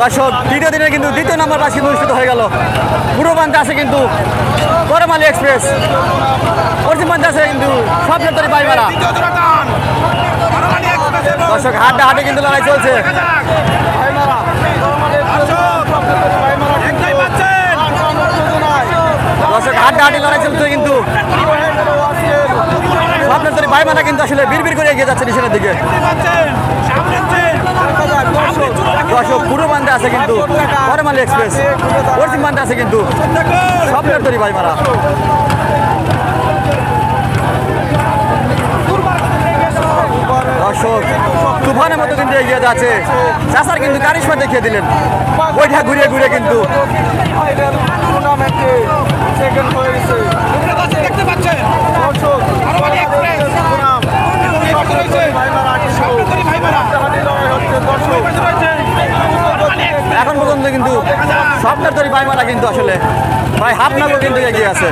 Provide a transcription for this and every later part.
দর্শক দ্বিতীয় দিনে কিন্তু দ্বিতীয় নম্বর বাস কিন্তু অনুষ্ঠিত হয়ে গেল। পূর্ব প্রান্তে আছে কিন্তু করমালী এক্সপ্রেস, পশ্চিম প্রান্তে আছে কিন্তু স্বপ্নের তরী বাইমারা। দর্শক হাড্ডাহাড্ডি কিন্তু লড়াই চলছে। দর্শক হাড্ডাহাড্ডি লড়াই চলছে কিন্তু স্বপ্নের তরী বাইমারা কিন্তু আসলে বিড়বিড় করে এগিয়ে যাচ্ছে নিশানের দিকে। দর্শক পূর্ব প্রান্তে আছে কিন্তু করমালী এক্সপ্রেস, পশ্চিম প্রান্তে আছে কিন্তু স্বপ্নের তরী বাইমারা। দর্শক তুফানের মতো কিন্তু এগিয়ে যাচ্ছে। চাষার কিন্তু কারিশমা দেখিয়ে দিলেন, বইটা ঘুরিয়ে ঘুরিয়ে কিন্তু এখন পর্যন্ত কিন্তু স্বপ্নের তরী বাইমারা কিন্তু আসলে প্রায় হাফ নাগর কিন্তু এগিয়ে আছে।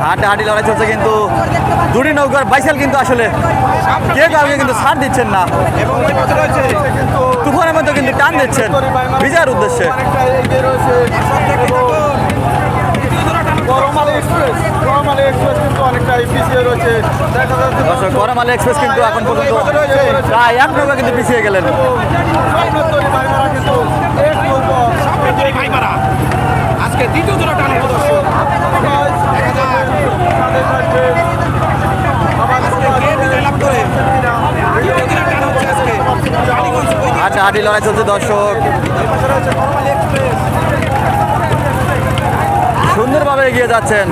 হাড্ডাহাড্ডি লড়াই চলছে কিন্তু দুটি নৌকার বাইসাল কিন্তু আসলে কে কাউকে কিন্তু ছাড় দিচ্ছেন না, তুফানের মধ্যে কিন্তু টান দিচ্ছেন বিজয়ের উদ্দেশ্যে। করমালী এক্সপ্রেস কিন্তু এখন পর্যন্ত প্রায় এক নৌকা কিন্তু পিছিয়ে গেলেন। আজকে দ্বিতীয় জোড়া টান আচ্ছা হাড্ডি লড়াই চলছে দর্শক, সুন্দরভাবে এগিয়ে যাচ্ছেন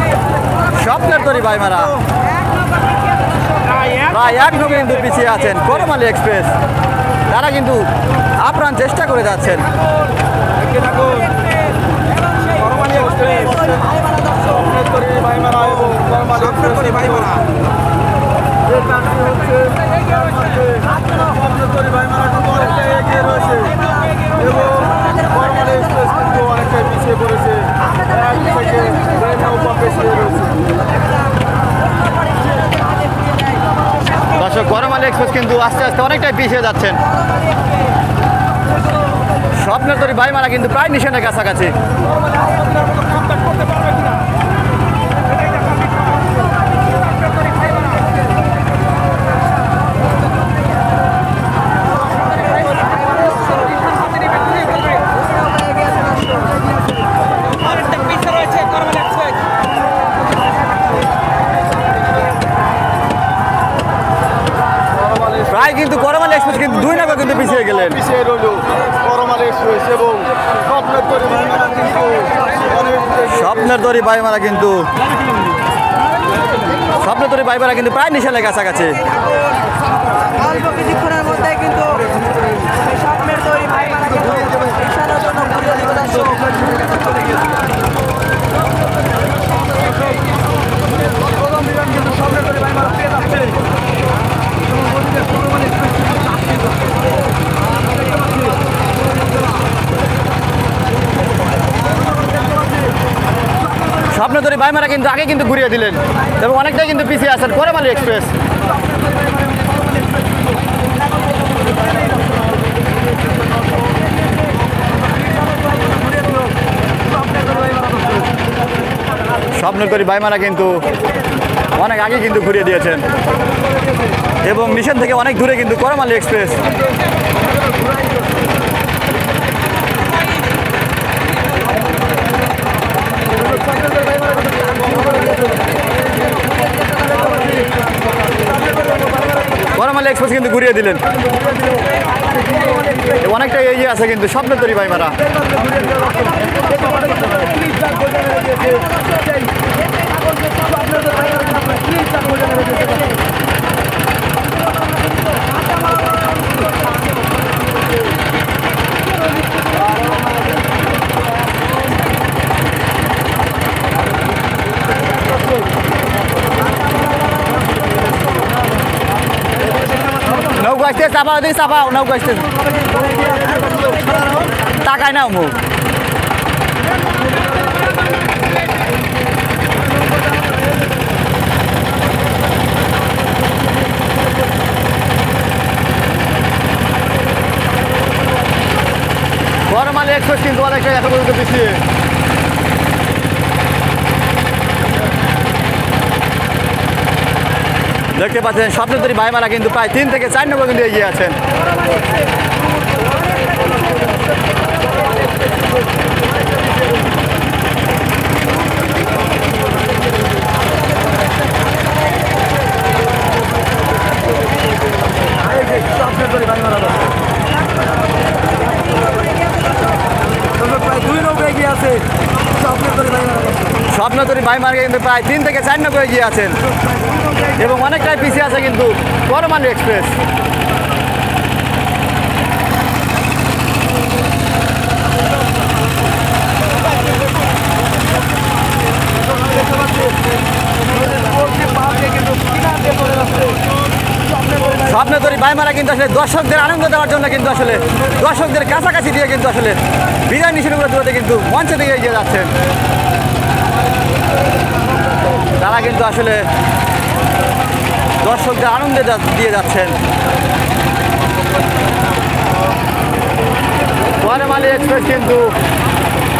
স্বপ্নের তরী বাইমারা। প্রায় এক নৌকা কিন্তু পিছিয়ে আছেন করমালী এক্সপ্রেস, তারা কিন্তু আপ্রাণ চেষ্টা করে যাচ্ছেন। দর্শক করমালী এক্সপ্রেস কিন্তু আস্তে আস্তে অনেকটাই পিছিয়ে যাচ্ছেন। স্বপ্নের তরী বাইমারা কিন্তু প্রায় নিশানের কাছাকাছি। প্রায় কিন্তু করমালী এক্সপ্রেস কিন্তু দুই নৌকা কিন্তু পিছিয়ে গেলেন। স্বপ্নের তরী বাইমারা কিন্তু প্রায় নিশানের কাছাকাছি। স্বপ্নের তরী বাইমারা কিন্তু আগে কিন্তু ঘুরিয়ে দিলেন এবং অনেকটাই কিন্তু পিছিয়ে আছেন করমালী এক্সপ্রেস। স্বপ্নের তরী বাইমারা কিন্তু অনেক আগে কিন্তু ঘুরিয়ে দিয়েছেন এবং নিশান থেকে অনেক দূরে কিন্তু করমালী এক্সপ্রেস। করমালী এক্সপ্রেস কিন্তু ঘুরিয়ে দিলেন, অনেকটা এগিয়ে আছে কিন্তু স্বপ্নের তরী বাইমারা। ওদিকে চাপাও নৌকা আসতে টাকায় নাও মুখ বড়মালী এক্সপ্রেস কিন্তু অনেকটা এখন পর্যন্ত পিছিয়ে দেখতে পাচ্ছেন স্বপ্নতরী ভাইমারা কিন্তু প্রায় 3 থেকে 4 নম্বর কিন্তু এগিয়ে আছেন স্বপ্নতরী ভাইমারা কিন্তু প্রায় 3 থেকে 4 নম্বর এগিয়ে আছেন এবং অনেকটাই পিছিয়ে আছে কিন্তু বড়মালী এক্সপ্রেস স্বপ্নতরী ভাইমারা কিন্তু আসলে দর্শকদের আনন্দ দেওয়ার জন্য কিন্তু আসলে দর্শকদের কাছাকাছি দিয়ে কিন্তু আসলে বিদায় নিষেধগুলো দূরতে কিন্তু মঞ্চে দিকে এগিয়ে যাচ্ছেন তারা কিন্তু আসলে দর্শকদের আনন্দে দিয়ে যাচ্ছেন বড়মালী এক্সপ্রেস কিন্তু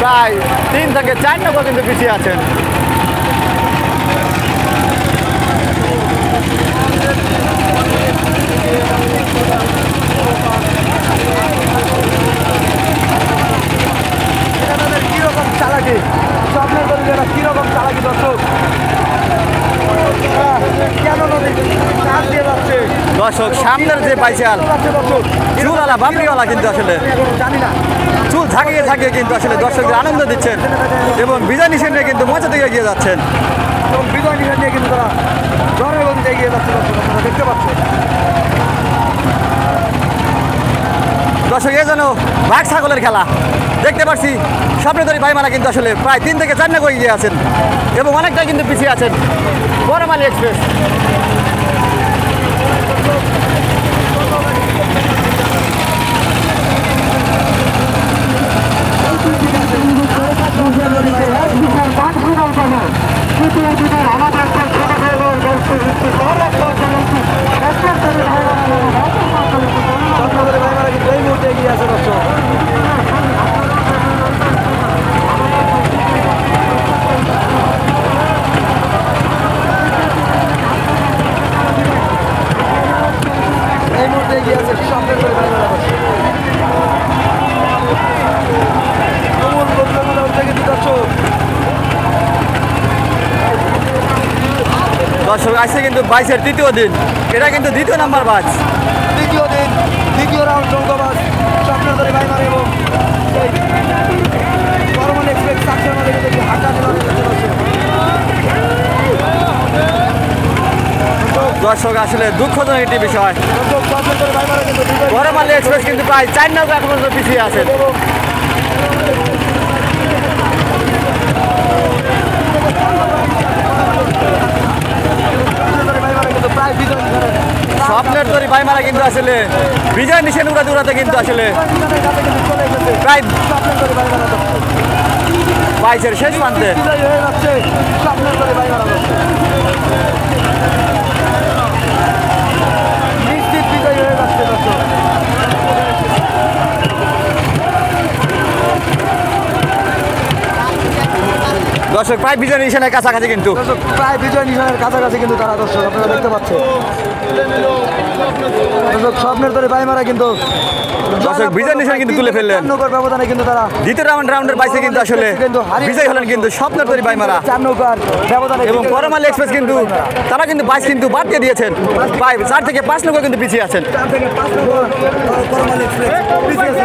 প্রায় 3 থেকে 4 নম্বর কিন্তু পিছিয়ে আছেন কিরকম চালাকি স্বপ্নের দরিদ্ররা কিরকম চালাকি দর্শক কেন দিয়ে যাচ্ছে দর্শক সামনের যে বাইচাল চুলওয়ালা বাবরিওয়ালা কিন্তু আসলে জানি না চুল ঝাঁকিয়ে ঝাঁকিয়ে কিন্তু আসলে দর্শকদের আনন্দ দিচ্ছেন এবং বিজয় নিষেধ নিয়ে কিন্তু মঞ্চ থেকে এগিয়ে যাচ্ছেন এবং বিজয় নিষেধ নিয়ে কিন্তু তারা জ্বরের গতিতে এগিয়ে যাচ্ছে দর্শক আপনারা দেখতে পাচ্ছেন দর্শক এ যেন বাঘ ছাগলের খেলা দেখতে পাচ্ছি স্বপ্নতরী ভাইমারা কিন্তু আসলে প্রায় 3 থেকে 4 নম্বর এগিয়ে আছেন এবং অনেকটাই কিন্তু পিছিয়ে আছেন বড়মালী এক্সপ্রেস এই মুহূর্তে এগিয়ে আছে দর্শক এই মুহূর্তে এগিয়ে আছে স্বপ্নের দরিদ্ররা দর্শক আসছে কিন্তু 22-এর তৃতীয় দিন এটা কিন্তু দ্বিতীয় নাম্বার বাস দ্বিতীয় দিন দ্বিতীয় রাউন্ড চৌকবাস স্বপ্নতরী ভাইমারা এবং বড়মালী এক্সপ্রেস সাক্ষের মধ্যে কিন্তু হাঁটা দর্শক আসলে দুঃখজনক একটি বিষয় স্বপ্নতরী ভাইমারা কিন্তু বড়মালী এক্সপ্রেস কিন্তু প্রায় 4 নম্বর এখন পর্যন্ত পিছিয়ে আছেন স্বপ্নের তরী ভাইমারা কিন্তু আসলে বিজয় নিষেধ উড়াতে কিন্তু আসলে প্রায় 22-এর শেষ প্রান্তে নিশ্চিত বিজয় হয়ে যাচ্ছে দর্শক প্রায় বিজয় নিশানের কাছাকাছি কিন্তু প্রায় বিজয় নিশানের কাছাকাছি কিন্তু তারা দর্শক আপনারা দেখতে পাচ্ছেন দর্শক স্বপ্নের তরী ভাইমারা কিন্তু দর্শক বিজয় নিশান কিন্তু তুলে ফেললেন ব্যবধানে কিন্তু তারা দ্বিতীয় রাউন্ডের বাইসে কিন্তু আসলে বিজয় হলেন কিন্তু স্বপ্নের তরী ভাইমারা 4 নৌকার ব্যবধানে এবং বড়মালী এক্সপ্রেস কিন্তু তারা কিন্তু বাইস কিন্তু বাদ দিয়ে দিয়েছেন প্রায় 4 থেকে 5 নৌকা কিন্তু পিছিয়ে আছেন 4 থেকে 5 নৌকা বড়মালী এক্সপ্রেস পিছিয়ে আছে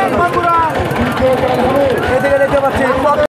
এই থেকে দেখতে পাচ্ছি